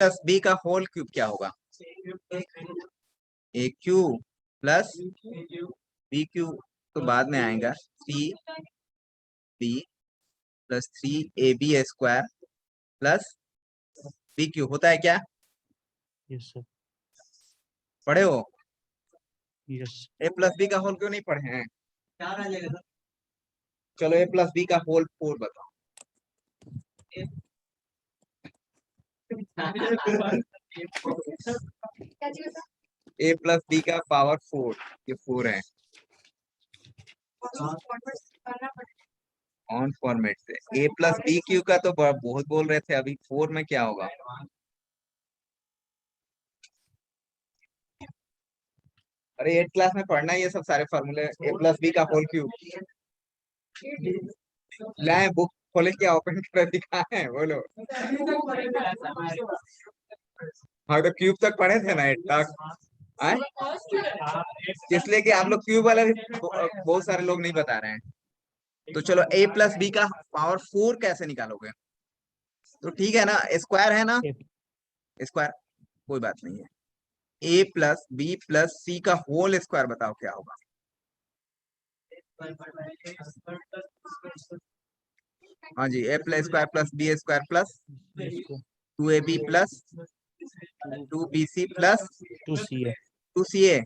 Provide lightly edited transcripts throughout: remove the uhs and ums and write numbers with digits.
Plus B का whole cube क्या होगा? A cube plus B cube तो बाद में आएगा, 3b plus 3ab square plus B cube होता है क्या? Yes sir. पढ़े हो? यस। ए प्लस बी का होल क्यों नहीं पढ़े हैं? चलो ए प्लस बी का होल 4 बताओ। ए प्लस बी का पावर 4, ये 4 है ऑन फॉर्मेट से। ए प्लस बी क्यू का तो बहुत बोल रहे थे, अभी 4 में क्या होगा? अरे 8 क्लास में पढ़ना है ये सब सारे फॉर्मूले। ए प्लस बी का होल क्यूब लाए, बुक खोले क्या, ओपन कर दिखा है, बोलो। हाँ तो क्यूब तक पढ़े थे ना 8 तक, इसलिए कि आप लोग क्यूब वाला भी बहुत सारे लोग नहीं बता रहे हैं। तो चलो ए प्लस बी का पावर 4 कैसे निकालोगे? तो ठीक है ना, स्क्वायर है ना, स्क्वायर कोई बात नहीं है। A plus B plus C का होल स्क्वायर बताओ क्या होगा? हाँ जी, A plus square plus B square plus 2ab plus 2bc plus 2ca 2ca।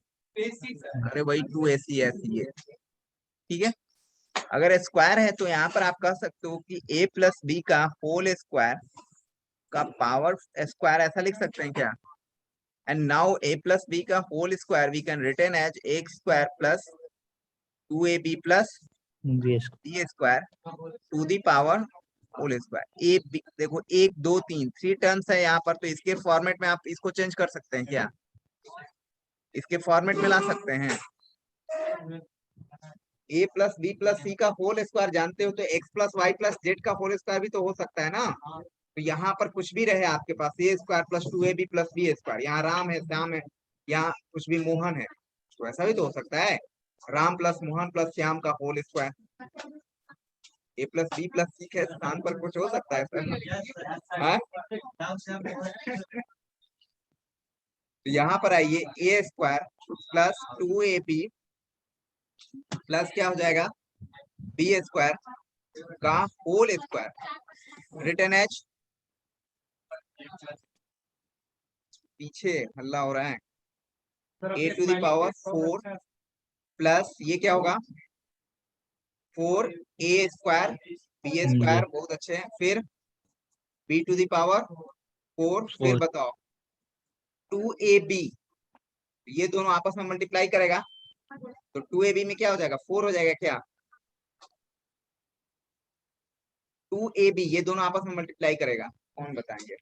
अरे भाई 2ac है, ठीक है। अगर स्क्वायर है तो यहाँ पर आप कह सकते हो कि ए प्लस बी का होल स्क्वायर का पावर स्क्वायर, ऐसा लिख सकते हैं क्या? And now A plus B का whole square we can return as A square plus 2ab plus B square to the power whole square. ए देखो 1 2 3 3 टर्म्स है यहाँ पर, तो इसके फॉर्मेट में आप इसको चेंज कर सकते हैं क्या? इसके फॉर्मेट में ला सकते हैं। A plus B plus C का होल स्क्वायर जानते हो, तो X plus Y plus Z का होल स्क्वायर भी तो हो सकता है ना। तो यहाँ पर कुछ भी रहे आपके पास, A square plus 2ab plus B square, यहाँ राम है, श्याम है, यहाँ कुछ भी मोहन है, तो ऐसा भी तो हो सकता है, राम प्लस मोहन प्लस श्याम का होल स्क्वायर। ए प्लस बी प्लस सी के स्थान पर कुछ हो सकता है सर? हाँ? तो यहाँ पर आइए, ए स्क्वायर प्लस 2ab प्लस क्या हो जाएगा, बी स्क्वायर का होल स्क्वायर रिटर्न एज, पीछे हल्ला हो रहा है, ए टू द पावर 4 प्लस ये क्या होगा 4a स्क्वायर बी स्क्वायर, बहुत अच्छे हैं, फिर b टू द पावर 4, फिर बताओ 2ab, ये दोनों आपस में मल्टीप्लाई करेगा तो 2ab में क्या हो जाएगा, 4 हो जाएगा क्या? 2ab ये दोनों आपस में मल्टीप्लाई करेगा, कौन बताएंगे?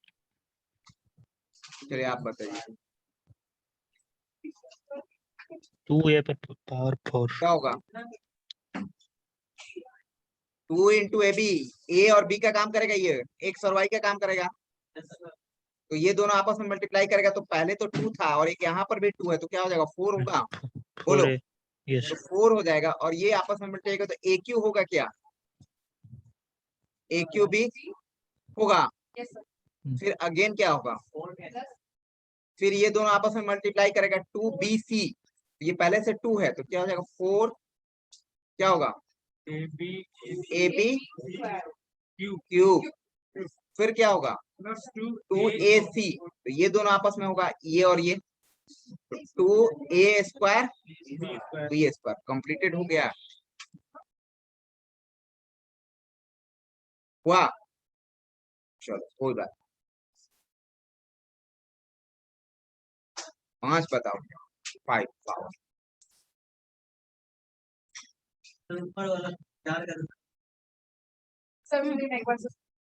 चलिए आप बताइए। 2a पर पावर 4 क्या होगा? 2 इंटू ए बी, ए और बी का काम करेगा, ये एक्स और वाई का काम करेगा, तो ये दोनों आपस में मल्टीप्लाई करेगा, तो पहले तो 2 था और एक यहाँ पर भी 2 है, तो क्या हो जाएगा, 4 होगा, बोलो। यस तो 4 हो जाएगा, और ये आपस में मल्टीप्लाई करेगा तो ए क्यू होगा क्या, ए क्यू भी होगा, फिर अगेन क्या होगा, फिर ये दोनों आपस में मल्टीप्लाई करेगा 2bc, ये पहले से 2 है, तो क्या हो जाएगा 4, क्या होगा ए बी क्यूब, फिर क्या होगा 2ac, तो ये दोनों आपस में होगा ये और ये, 2a square B square, completed हो गया। हुआ? चलो कोई बात, 5 बताओ, 5 पावर।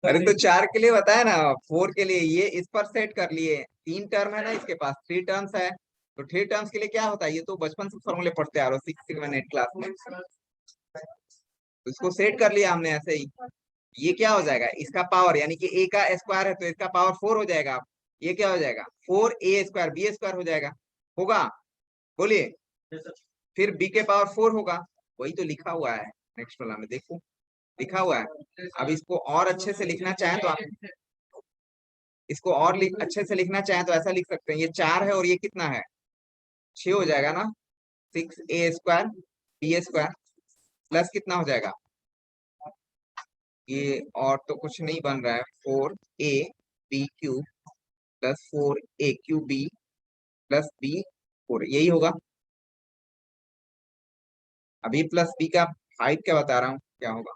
अरे तो 4 के लिए बताया ना, 4 के लिए ये इस पर सेट कर लिए, 3 टर्म है ना इसके पास, 3 टर्म्स है, तो 3 टर्म्स के लिए क्या होता है, ये तो बचपन से फॉर्मूले पढ़ते आ रहे हो 6 7 8 क्लास में, तो इसको सेट कर लिया हमने ऐसे ही। ये क्या हो जाएगा, इसका पावर यानी कि a का स्क्वायर है तो इसका पावर 4 हो जाएगा, ये क्या हो जाएगा 4a स्क्वायर बी स्क्वायर हो जाएगा, होगा, बोलिए। फिर b के पावर 4 होगा, वही तो लिखा हुआ है नेक्स्ट वाला में, देखो लिखा हुआ है। अब इसको और अच्छे से लिखना चाहें तो आप इसको और अच्छे से लिखना चाहें तो ऐसा लिख सकते हैं, ये 4 है और ये कितना है, 6 हो जाएगा ना। 6a² b² प्लस कितना हो जाएगा, ये और तो कुछ नहीं बन रहा है, 4ab³ plus 4aq² plus b4, यही होगा। अभी प्लस b का हाइट क्या बता रहा हूँ क्या होगा।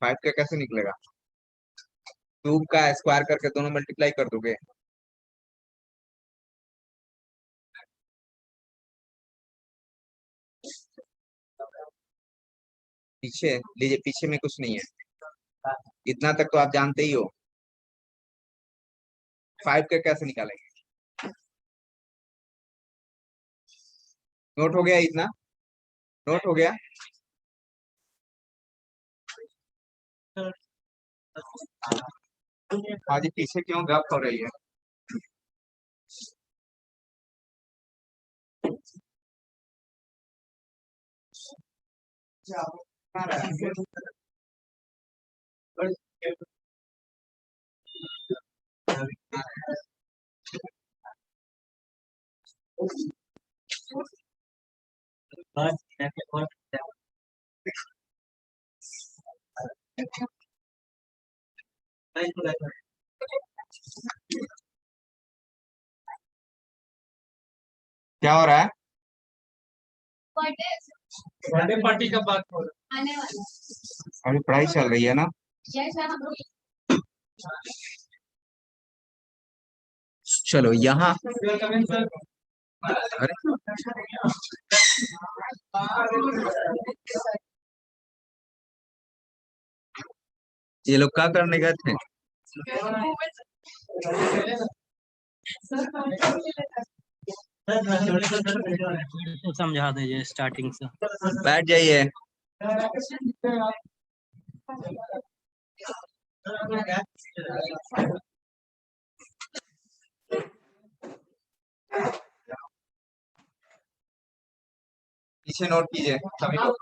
फाइव का कैसे निकलेगा, 2 का स्क्वायर करके दोनों मल्टीप्लाई कर दोगे। पीछे लीजिए, पीछे में कुछ नहीं है, इतना तक तो आप जानते ही हो। 5 का कैसे निकालेंगे, नोट हो गया इतना, नोट हो गया। हाँ जी, पीछे क्यों गप हो रही है। क्या हो रहा है, बर्थडे पार्टी का बात हो रहा है। अभी पढ़ाई चल रही है ना। चलो यहाँ, अरे ये लोग क्या करने गए थे, तो समझा दीजिए स्टार्टिंग से। बैठ जाइए। पीछे नोट कीजिए सभी लोग।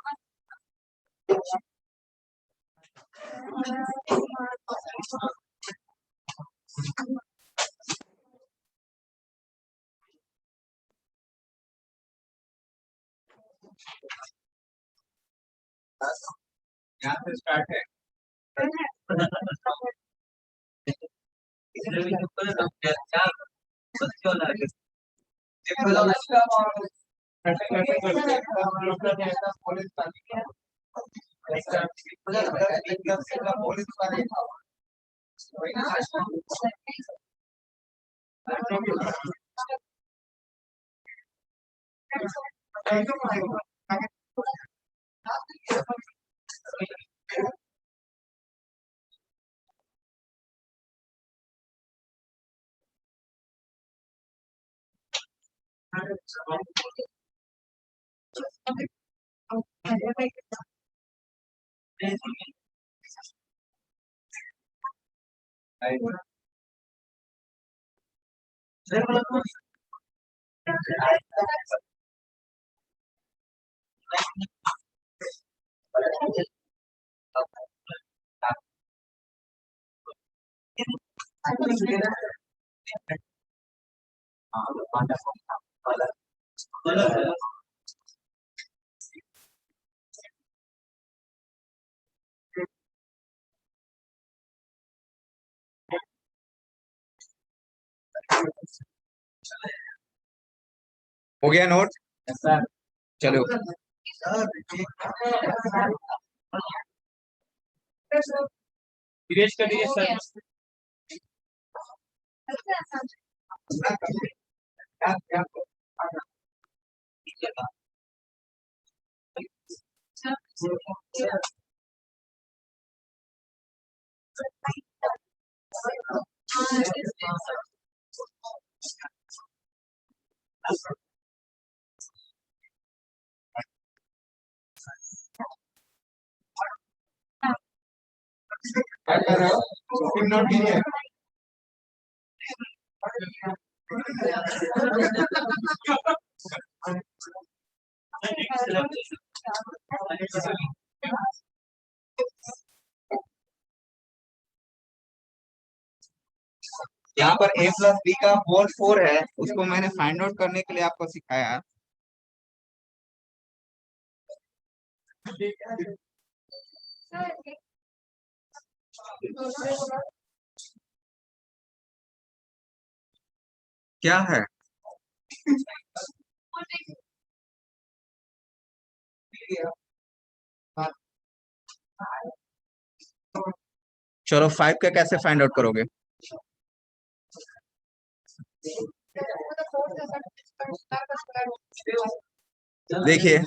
यहाँ से स्टार्ट है। हो गया नोट, चलो इरेज करिए सर। क्या कर रहे हो, फिर नोट कीजिए। यहाँ पर a प्लस बी का होल 4 है, उसको मैंने फाइंड आउट करने के लिए आपको सिखाया। क्या है? चलो 5 का कैसे फाइंड आउट करोगे? देखिए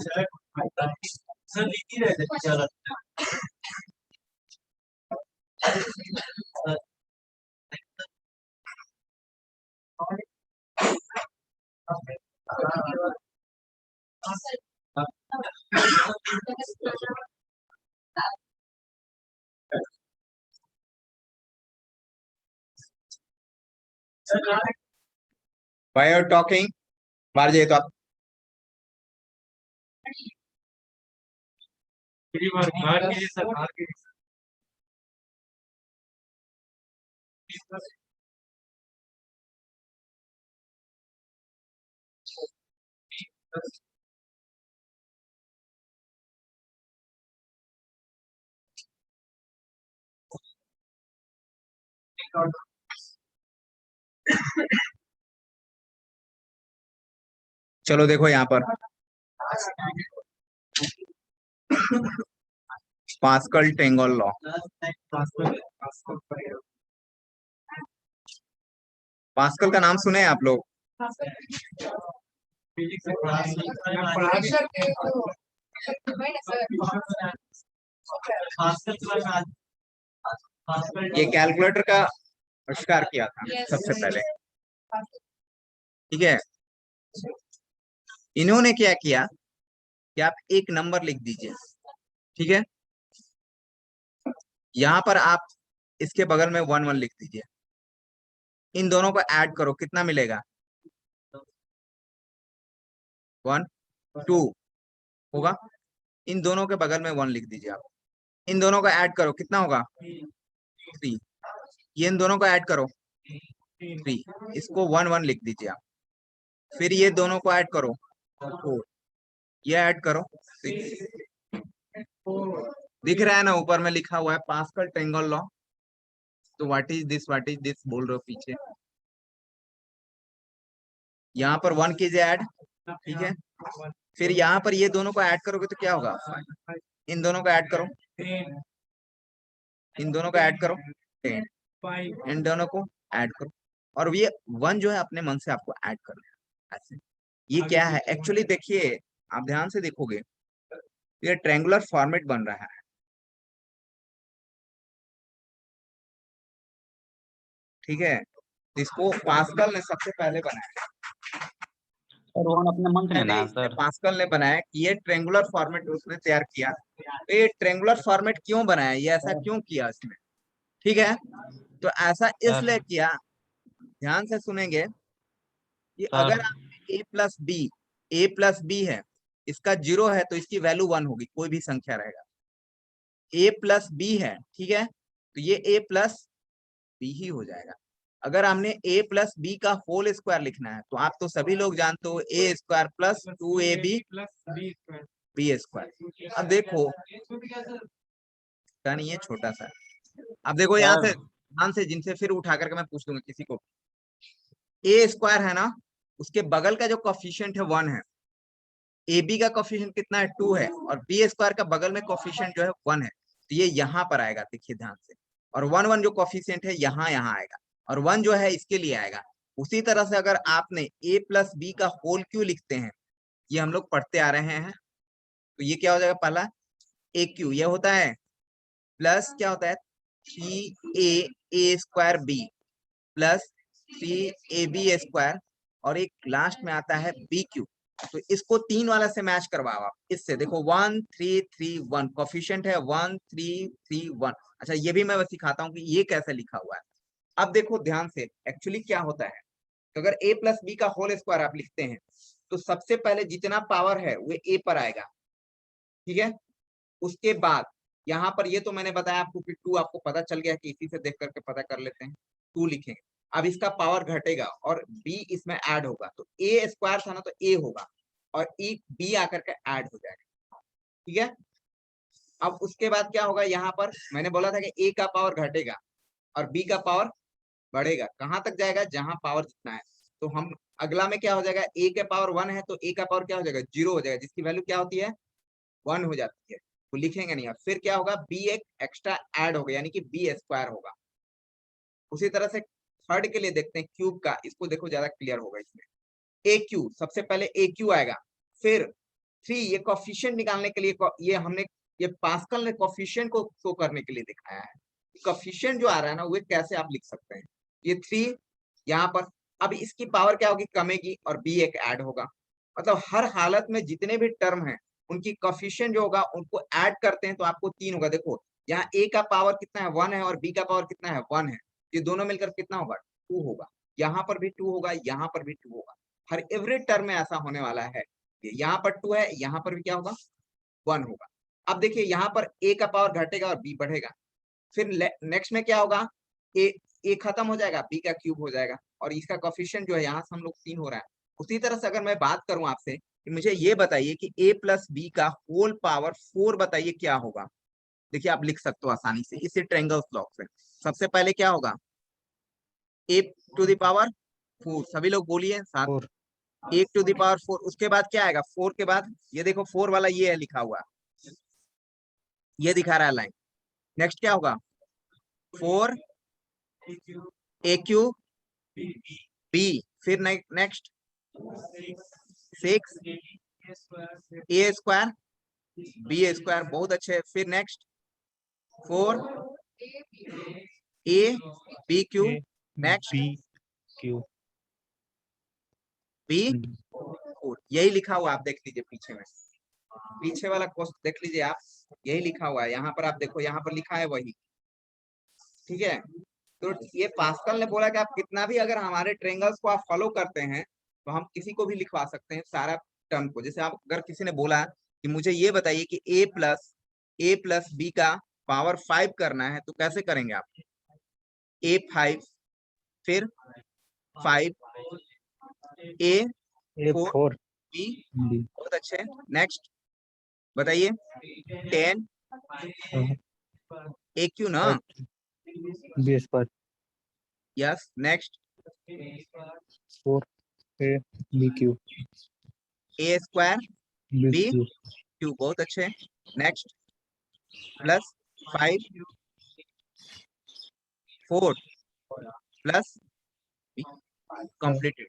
Why are you talking? बाहर जाइए तो आप। चलो देखो यहाँ पर पास्कल टेंगल लॉ। पास्कल का नाम सुने हैं आप लोग? ये कैलकुलेटर का आविष्कार किया था सबसे पहले, ठीक है। इन्होंने क्या किया कि आप एक नंबर लिख दीजिए, ठीक है। यहाँ पर आप इसके बगल में 1 1 लिख दीजिए। इन दोनों को ऐड करो, कितना मिलेगा? 1 2 होगा। इन दोनों के बगल में 1 लिख दीजिए आप। इन दोनों को ऐड करो, कितना होगा? 3। ये इन दोनों को ऐड करो 3। इसको 1 1 लिख दीजिए आप। फिर ये दोनों को ऐड करो 4। ये ऐड करो 6। दिख रहा है ना, ऊपर में लिखा हुआ है पास्कल टेंगल लॉ। तो व्हाट इज दिस बोल रहे हो पीछे। यहाँ पर 1 कीजिए ऐड, ठीक है। फिर यहाँ पर ये दोनों को ऐड करोगे तो क्या होगा? इन दोनों को ऐड करो, इन दोनों को ऐड करो 10, इन दोनों को ऐड करो। और ये 1 जो है अपने मन से आपको ऐड करना है ऐसे। ये क्या है एक्चुअली? देखिए आप ध्यान से देखोगे, ये ट्रायंगुलर फॉर्मेट बन रहा है, ठीक है। इसको पास्कल ने सबसे पहले बनाया। सर वो अपने मन से नहीं, लेना है इसने सर। पास्कल ने बनाया कि ये ट्रायंगुलर फॉर्मेट उसने तैयार किया। तो ये ट्रायंगुलर फॉर्मेट क्यों बनाया, ये ऐसा क्यों किया इसने, ठीक है। तो ऐसा सर इसलिए किया, ध्यान से सुनेंगे, कि सर अगर आप ए प्लस बी है, इसका 0 है तो इसकी वैल्यू 1 होगी, कोई भी संख्या रहेगा। ए प्लस बी है, ठीक है, तो ये ए प्लस बी ही हो जाएगा। अगर हमने ए प्लस बी का होल स्क्वायर लिखना है तो आप तो सभी लोग जानते हो A square plus 2ab plus B square. अब देखो नहीं, ये छोटा सा है। अब देखो यहाँ से सर ध्यान से, जिनसे फिर उठा करके मैं पूछ लूंगा किसी को। ए स्क्वायर है ना, उसके बगल का जो कोफिशिएंट है 1 है। ए बी का कोफिशिएंट कितना है? 2 है। और बी स्क्वायर का बगल में कोफिशिएंट जो है 1 है, तो ये यहाँ पर आएगा, देखिए ध्यान से। और 1 1 जो कोफिशिएंट है यहाँ आएगा, और 1 जो है इसके लिए आएगा। उसी तरह से अगर आपने ए प्लस बी का होल क्यू लिखते हैं, ये हम लोग पढ़ते आ रहे हैं, तो ये क्या हो जाएगा? पहला ए क्यू ये होता है, प्लस क्या होता है? 3a square B plus 3ab square, और एक लास्ट में आता है बी क्यू। तो इसको 3 वाला से मैच करवाओ आप इससे। देखो 1 3 3 1 कोफिशिएंट है 1 3 3 1। अच्छा ये भी मैं सिखाता हूँ कि ये कैसे लिखा हुआ है। अब देखो ध्यान से, एक्चुअली क्या होता है, तो अगर a प्लस बी का होल स्क्वायर आप लिखते हैं तो सबसे पहले जितना पावर है वो ए पर आएगा, ठीक है। उसके बाद यहाँ पर ये तो मैंने बताया आपको कि 2 आपको पता चल गया कि इसी से देख करके पता कर लेते हैं, 2 लिखेंगे। अब इसका पावर घटेगा और बी इसमें ऐड होगा, तो ए स्क्वायर था ना तो ए होगा और ई बी आकर के ऐड हो जाएगा, ठीक है। अब उसके बाद क्या होगा, यहाँ पर मैंने बोला था कि ए का पावर घटेगा और बी का पावर बढ़ेगा। कहाँ तक जाएगा, जहां पावर जितना है। तो हम अगला में क्या हो जाएगा, ए का पावर 1 है तो ए का पावर क्या हो जाएगा, 0 हो जाएगा, जिसकी वैल्यू क्या होती है 1 हो जाती है, तो लिखेंगे नहीं। और फिर क्या होगा, बी एक एक्स्ट्रा ऐड होगा यानी कि बी स्क्वायर होगा। उसी तरह से थर्ड के लिए देखते हैं क्यूब का, इसको देखो ज्यादा क्लियर होगा इसमें। ए क्यू, सबसे पहले ए क्यू आएगा, फिर 3 ये कोफिशिएंट निकालने के लिए ये हमने ये पास्कल ने कोफिशिएंट को शो करने के लिए दिखाया है। कोफिशिएंट जो आ रहा है ना वो कैसे आप लिख सकते हैं, ये 3 यहाँ पर। अब इसकी पावर क्या होगी, कमेगी और बी एक ऐड होगा। मतलब हर हालत में जितने भी टर्म हैं उनकी कोफिशिएंट जो होगा उनको ऐड करते हैं तो आपको 3 होगा। देखो यहाँ ए का पावर कितना है 1 है और बी का पावर कितना है 1 है, ये दोनों मिलकर कितना होगा 2 होगा। यहाँ पर भी 2 होगा, यहाँ पर भी 2 होगा। हर एवरी टर्म में ऐसा होने वाला है, यहाँ पर 2 है, यहाँ पर भी क्या होगा 1 होगा। अब देखिए यहाँ पर ए का पावर घटेगा और बी बढ़ेगा। फिर नेक्स्ट में क्या होगा, ए खत्म हो जाएगा, बी का क्यूब हो जाएगा और इसका कोफिशिएंट जो है यहाँ से हम लोग 3 हो रहा है। उसी तरह से अगर मैं बात करूं आपसे कि मुझे ये बताइए कि a प्लस बी का होल पावर 4 बताइए क्या होगा। देखिए आप लिख सकते हो आसानी से इसी ट्रायंगल ब्लॉक से। सबसे पहले क्या होगा, a टू द पावर 4, सभी लोग बोलिए साथ, a टू द पावर 4। उसके बाद क्या आएगा, 4 के बाद ये देखो 4 वाला ये है लिखा हुआ, ये दिखा रहा है लाइन। नेक्स्ट क्या होगा, 4 ए क्यू बी, फिर next 6 A square B square, बहुत अच्छे। फिर next 4 A B cube, next B cube B 4, यही लिखा हुआ आप देख लीजिए पीछे में, पीछे वाला क्वेश्चन देख लीजिए आप, यही लिखा हुआ है यहाँ पर। आप देखो यहाँ पर लिखा है वही, ठीक है। तो ये पास्कल ने बोला कि आप कितना भी अगर हमारे ट्रायंगल्स को आप फॉलो करते हैं तो हम किसी को भी लिखवा सकते हैं सारा टर्म को। जैसे आप अगर किसी ने बोला कि मुझे ये बताइए कि ए प्लस बी का पावर 5 करना है तो कैसे करेंगे आप, ए 5 फिर 5 ए 4 बी, बहुत अच्छे। नेक्स्ट बताइए 10 ए क्यू ना, B square yes. Next 4 A B cube A square B B cube cube, बहुत अच्छे। नेक्स्ट प्लस 5 4 प्लस कंप्लीटेड,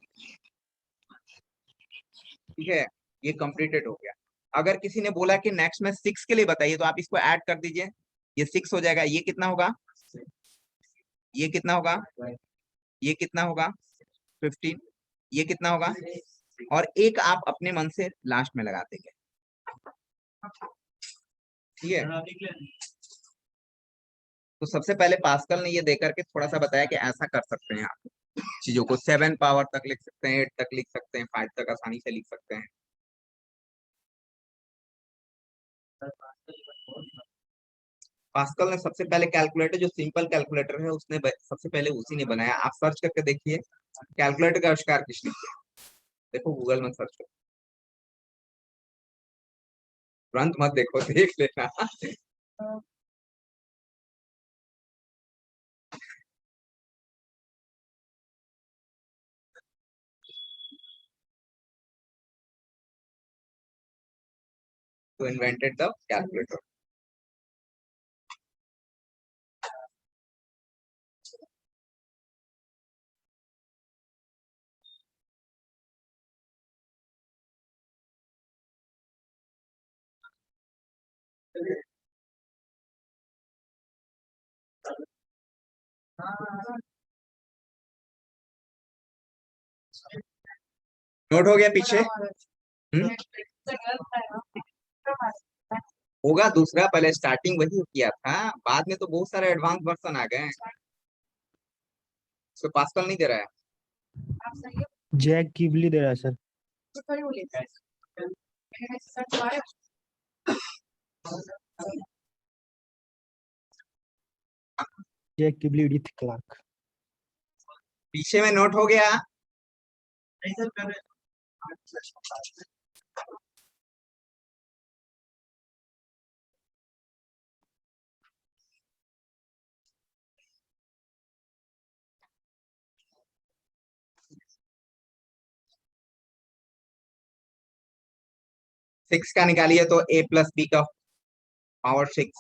ठीक है, ये कंप्लीटेड हो गया। अगर किसी ने बोला कि नेक्स्ट में 6 के लिए बताइए तो आप इसको ऐड कर दीजिए, ये 6 हो जाएगा। ये कितना होगा, ये कितना होगा, ये कितना होगा 15, ये कितना होगा, और एक आप अपने मन से लास्ट में लगा देंगे, ठीक है। तो सबसे पहले पास्कल ने ये देकर के थोड़ा सा बताया कि ऐसा कर सकते हैं आप चीजों को, 7 पावर तक लिख सकते हैं, 8 तक लिख सकते हैं, 5 तक आसानी से लिख सकते हैं। पास्कल ने सबसे पहले कैलकुलेटर, जो सिंपल कैलकुलेटर है उसने सबसे पहले उसी ने बनाया। आप सर्च करके देखिए कैलकुलेटर का आविष्कार किसने किया, देखो गूगल में सर्च करो, तुरंत मत देखो, देख लेना। तो इन्वेंटेड द कैलकुलेटर। नोट हो गया पीछे, होगा दूसरा, पहले स्टार्टिंग वही किया था, बाद में तो बहुत सारे एडवांस वर्जन आ गए हैं, उसको पास्कल नहीं दे रहा है। जैक गिबली दे रहा है सर। Jacob Edith Clark. पीछे में नोट हो गया। सिक्स का निकालिए तो a प्लस बी का पावर 6।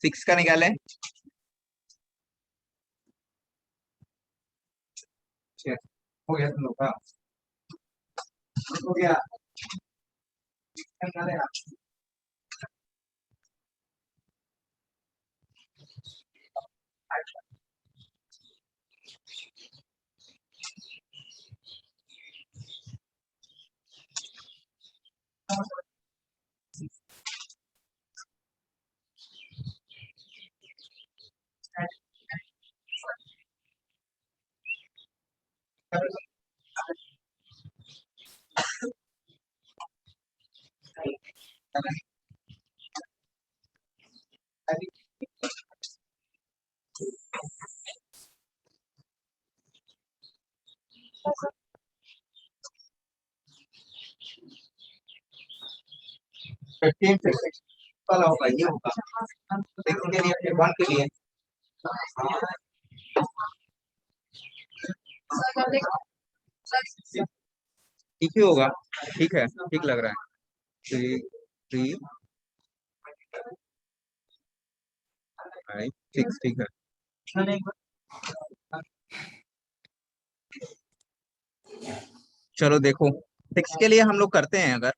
सिक्स का निकाले, हो गया तुम लोग का, हो गया। निकाले आप। फिफ्टीन वाला होगा, ये होगा सिक्स के लिए, फिर वन के लिए। ठीक ही होगा, ठीक है, ठीक लग रहा है। थ्री थ्री फाइव सिक्स, ठीक है। चलो देखो, सिक्स के लिए हम लोग करते हैं। अगर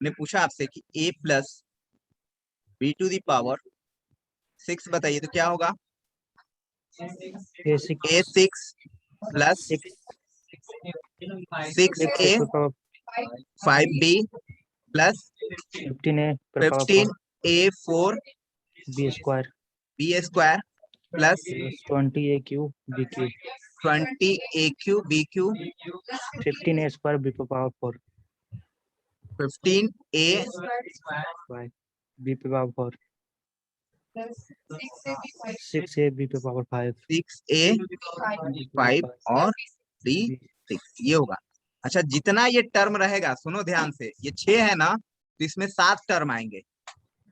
ने पूछा आपसे कि a plus B to the power 6 बताइए तो क्या होगा? A6 a6 plus 6 6a 5b plus 15A per power 4 15a4 B square b square plus 20AQ BQ 20aq bq 15A square B per power 4 15a B per power 4 6A B per power 5 6a5 और d6, ये होगा। अच्छा, जितना ये term रहेगा, सुनो ध्यान से, ये 6 है ना, तो इसमें 7 टर्म आएंगे।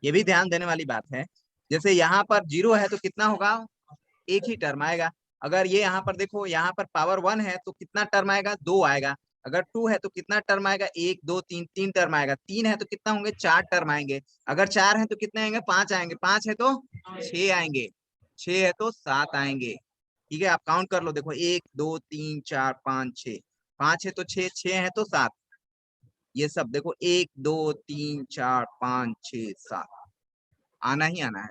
ये भी ध्यान देने वाली बात है। जैसे यहाँ पर 0 है तो कितना होगा? एक ही टर्म आएगा। अगर ये यहाँ पर देखो, यहाँ पर पावर 1 है तो कितना टर्म आएगा? 2 आएगा। अगर 2 है तो कितना टर्म आएगा? 1 2 3, 3 टर्म आएगा। 3 है तो कितना होंगे? 4 टर्म आएंगे। अगर 4 है तो कितने आएंगे? 5 आएंगे। 5 है तो 6 आएंगे। 6 है तो 7 आएंगे। ठीक है, आप काउंट कर लो, देखो 1 2 3 4 5 6, 5 है तो 6, 6 है तो 7। ये सब देखो 1 2 3 4 5 6 7, आना ही आना है।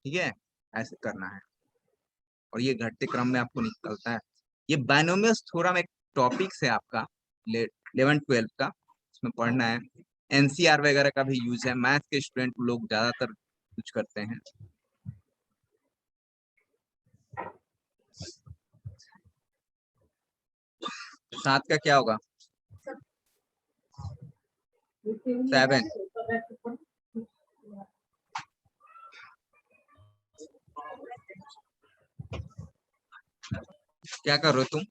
ठीक है, ऐसे करना है और ये घटते क्रम में आपको निकलता है। ये बाइनोमियल्स थ्योरम एक टॉपिक है आपका 11th-12th का, इसमें पढ़ना है। एनसीआर वगैरह का भी यूज है, मैथ के स्टूडेंट लोग ज्यादातर यूज करते हैं। सात का क्या होगा? 7 क्या कर रहे हो तुम?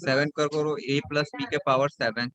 7 करो a प्लस b के पावर 7